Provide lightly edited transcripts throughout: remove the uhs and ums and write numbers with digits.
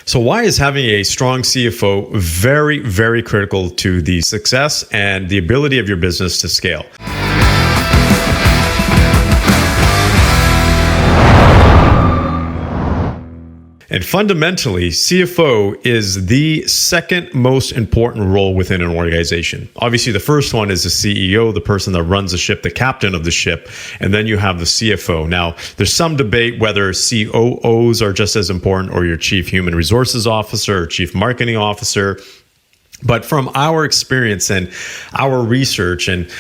So why is having a strong CFO very, very critical to the success and the ability of your business to scale? And fundamentally, CFO is the second most important role within an organization. Obviously, the first one is the CEO, the person that runs the ship, the captain of the ship. And then you have the CFO. Now, there's some debate whether COOs are just as important, or your chief human resources officer or chief marketing officer. But from our experience and our research and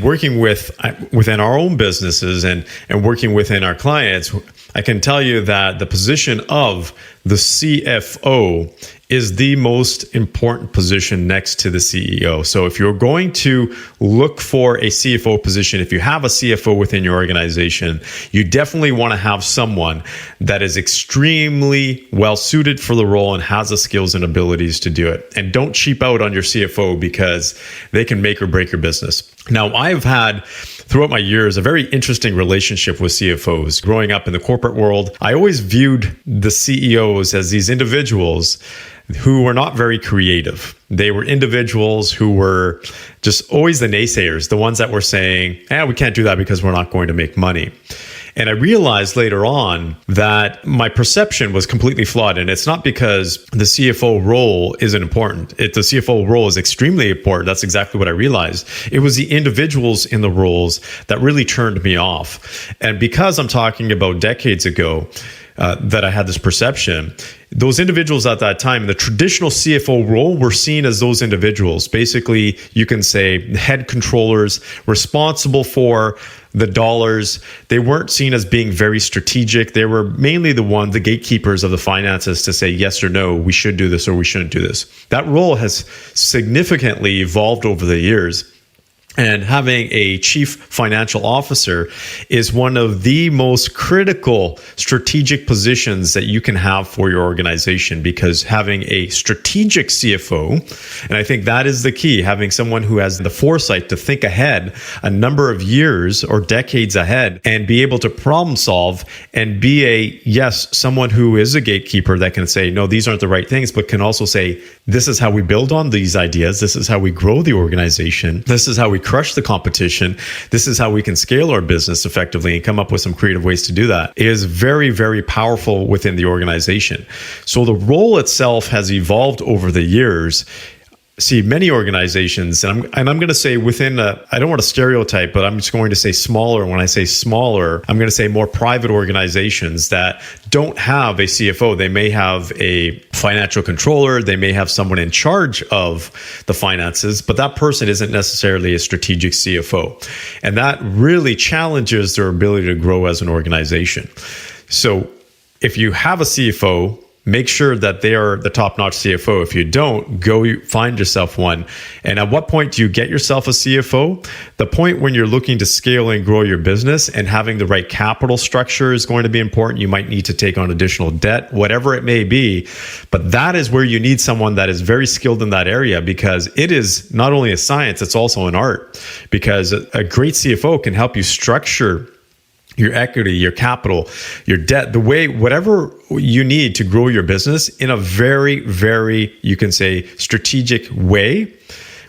working within our own businesses and working within our clients, I can tell you that the position of the CFO is the most important position next to the CEO. So if you're going to look for a CFO position, if you have a CFO within your organization, you definitely want to have someone that is extremely well suited for the role and has the skills and abilities to do it. And don't cheap out on your CFO, because they can make or break your business. Now, I've had throughout my years a very interesting relationship with CFOs. Growing up in the corporate world, I always viewed the CEOs as these individuals who were not very creative. They were individuals who were just always the naysayers, the ones that were saying, we can't do that because we're not going to make money. And I realized later on that my perception was completely flawed. And it's not because the CFO role isn't important. The CFO role is extremely important. That's exactly what I realized. It was the individuals in the roles that really turned me off. And because I'm talking about decades ago, that I had this perception, those individuals at that time, the traditional CFO role, were seen as those individuals. Basically, you can say head controllers responsible for the dollars. They weren't seen as being very strategic. They were mainly the gatekeepers of the finances to say yes or no, we should do this or we shouldn't do this. That role has significantly evolved over the years. And having a chief financial officer is one of the most critical strategic positions that you can have for your organization, because having a strategic CFO, and I think that is the key, having someone who has the foresight to think ahead a number of years or decades ahead and be able to problem solve and be someone who is a gatekeeper that can say, no, these aren't the right things, but can also say, this is how we build on these ideas. This is how we grow the organization. This is how we crush the competition. This is how we can scale our business effectively and come up with some creative ways to do that. It is very, very powerful within the organization. So the role itself has evolved over the years. See, many organizations, and I'm going to say within I don't want to stereotype, but I'm just going to say smaller. When I say smaller, I'm going to say more private organizations that don't have a CFO. They may have a financial controller. They may have someone in charge of the finances, but that person isn't necessarily a strategic CFO. And that really challenges their ability to grow as an organization. So if you have a CFO, make sure that they are the top-notch CFO. If you don't, go find yourself one. And at what point do you get yourself a CFO? The point when you're looking to scale and grow your business, and having the right capital structure is going to be important. You might need to take on additional debt, whatever it may be. But that is where you need someone that is very skilled in that area, because it is not only a science, it's also an art. Because a great CFO can help you structure your equity, your capital, your debt, whatever you need to grow your business in a very, very, you can say, strategic way,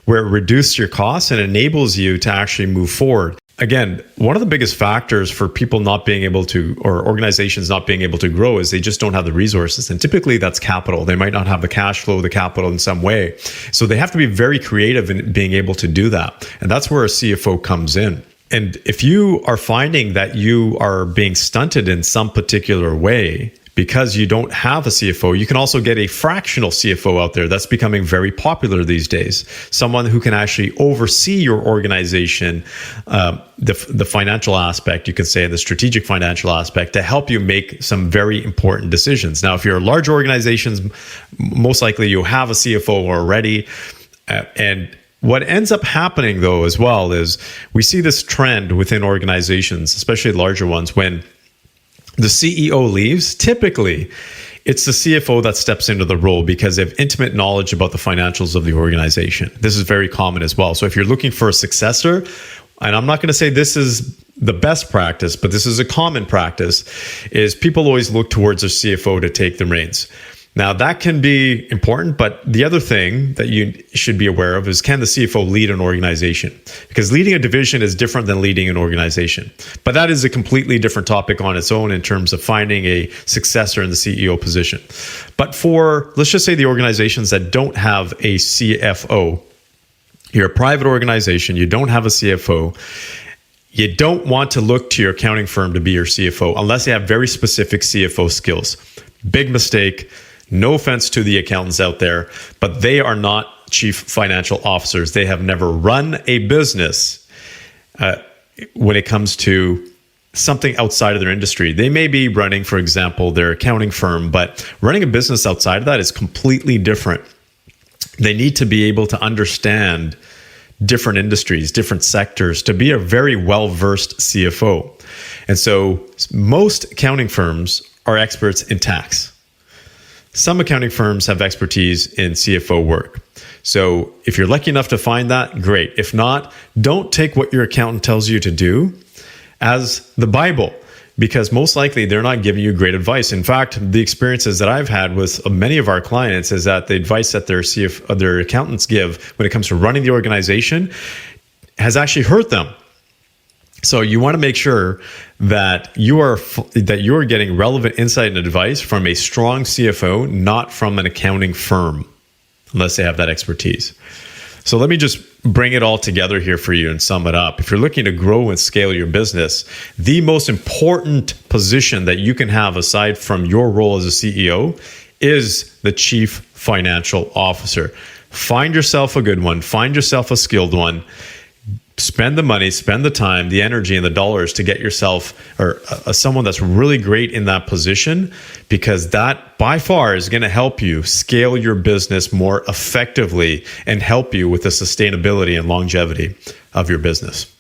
where it reduces your costs and enables you to actually move forward. Again, one of the biggest factors for people not being able to, or organizations not being able to grow, is they just don't have the resources. And typically that's capital. They might not have the cash flow, the capital in some way. So they have to be very creative in being able to do that. And that's where a CFO comes in. And if you are finding that you are being stunted in some particular way because you don't have a CFO, you can also get a fractional CFO out there. That's becoming very popular these days. Someone who can actually oversee your organization, the financial aspect, you could say, the strategic financial aspect, to help you make some very important decisions. Now, if you're a large organization, most likely you have a CFO already. And what ends up happening, though, as well, is we see this trend within organizations, especially larger ones, when the CEO leaves, typically it's the CFO that steps into the role because they have intimate knowledge about the financials of the organization. This is very common as well. So if you're looking for a successor, and I'm not going to say this is the best practice, but this is a common practice, is people always look towards a CFO to take the reins. Now, that can be important, but the other thing that you should be aware of is, can the CFO lead an organization? Because leading a division is different than leading an organization. But that is a completely different topic on its own in terms of finding a successor in the CEO position. But for, let's just say, the organizations that don't have a CFO, you're a private organization, you don't have a CFO, you don't want to look to your accounting firm to be your CFO unless they have very specific CFO skills. Big mistake. No offense to the accountants out there, but they are not chief financial officers. They have never run a business when it comes to something outside of their industry. They may be running, for example, their accounting firm, but running a business outside of that is completely different. They need to be able to understand different industries, different sectors, to be a very well-versed CFO. And so most accounting firms are experts in tax. Some accounting firms have expertise in CFO work. So if you're lucky enough to find that, great. If not, don't take what your accountant tells you to do as the Bible, because most likely they're not giving you great advice. In fact, the experiences that I've had with many of our clients is that the advice that their accountants give when it comes to running the organization has actually hurt them. So you want to make sure that you are getting relevant insight and advice from a strong CFO, not from an accounting firm, unless they have that expertise. So let me just bring it all together here for you and sum it up. If you're looking to grow and scale your business, the most important position that you can have aside from your role as a CEO is the chief financial officer. Find yourself a good one. Find yourself a skilled one. Spend the money, spend the time, the energy, and the dollars to get yourself or someone that's really great in that position, because that by far is going to help you scale your business more effectively and help you with the sustainability and longevity of your business.